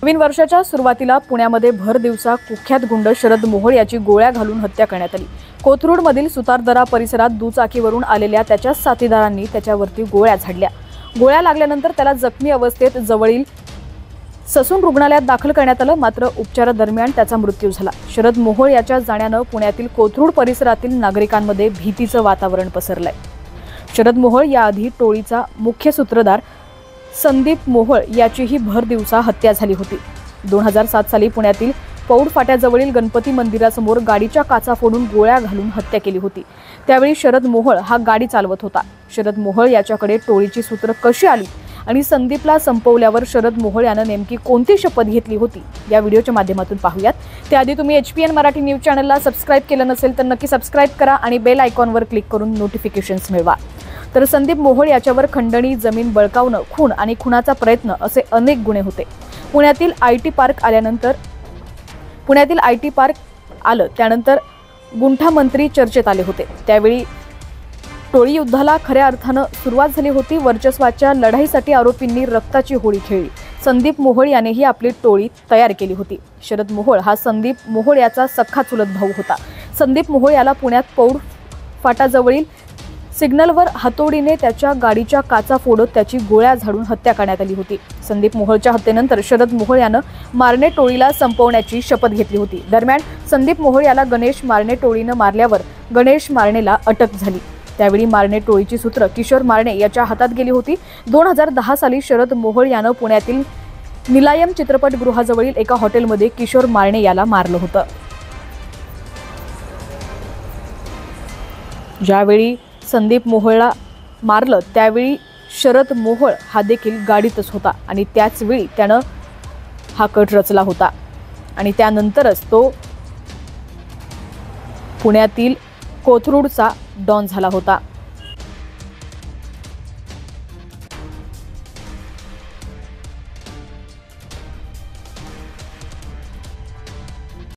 नवीन वर्षाच्या सुरुवातीला पुण्यामध्ये भर दिवसा कुख्यात गुंड शरद मोहोळ याची गोळ्या घालून हत्या करण्यात आली। कोथरूडमधील सुतारदरा परिसरात दुचाकीवरून आलेल्या त्याच्या साथीदारांनी त्याच्यावरती गोळ्या झाडल्या। गोळ्या लागल्यानंतर त्याला जखमी अवस्थेत जवळील ससून रुग्णालयात दाखल करण्यात आलं, मात्र उपचारादरम्यान त्याचा मृत्यू झाला। शरद मोहोळ याच्या जाण्यानं पुण्यातील कोथरूड परिसरातील नागरिकांमध्ये भीतीचं वातावरण पसरलंय। शरद मोहोळ याआधी टोळीचा मुख्य सूत्रधार संदीप मोहोळ याचीही भर दिवसा हत्या झाली होती। 2007 साली पुण्यातील पौड फाट्याजवळील गणपती मंदिरासमोर गाडीच्या काचा फोडून गोळ्या घालून हत्या केली होती। त्यावेळी शरद मोहोळ हा गाडी चालवत होता। शरद मोहोळ याच्याकडे टोळीची सूत्र कशी आली आणि संदीपला संपवल्यावर शरद मोहोळ यानं नेमकी कोणती शपथ घेतली होती, या व्हिडिओच्या माध्यमातून पाहूयात। त्याआधी तुम्ही HPN मराठी न्यूज चॅनलला सबस्क्राइब केलं नसेल तर नक्की सबस्क्राइब करा आणि बेल आयकॉनवर क्लिक करून नोटिफिकेशन्स मिळवा। तर संदीप मोहोळ याच्यावर खंडणी, जमीन बळकावणं, खून आणि खुनाचा प्रयत्न असे अनेक गुन्हे होते। पुण्यातील आयटी पार्क आलं त्यानंतर गुंठा मंत्री चर्चेत आले होते। त्यावेळी टोळी युद्धाला खऱ्या अर्थानं सुरुवात झाली होती। वर्चस्वाच्या लढाईसाठी आरोपींनी रक्ताची होळी खेळली। संदीप मोहोळ यानेही आपली टोळी तयार केली होती। शरद मोहोळ हा संदीप मोहोळ याचा सख्खा चुलत भाऊ होता। संदीप मोहोळ याला पुण्यात पौड फाटाजवळील सिग्नलवर हातोडीने त्याच्या गाडीच्या काचा फोडत त्याची गोळ्या झाडून हत्या करण्यात आली होती। संदीप मोहोळच्या हत्येनंतर शरद मोहोळ यानं मारणे टोळीला संपवण्याची शपथ घेतली होती। दरम्यान संदीप मोहोळ याला गणेश मारणे टोळीनं मारल्यावर गणेश मारणेला अटक झाली। त्यावेळी मारणे टोळीची सूत्र किशोर मारणे याच्या हातात गेली होती। 2010 साली शरद मोहोळ यानं पुण्यातील निलायम चित्रपटगृहाजवळील एका हॉटेलमध्ये किशोर मारणे याला मारलं होतं। ज्यावेळी संदीप मोहोळला मारलं त्यावेळी शरद मोहोळ हा देखील गाडीतच होता आणि त्याच वेळी त्यानं हा कट रचला होता आणि त्यानंतरच तो पुण्यातील कोथरूडचा डॉन झाला होता।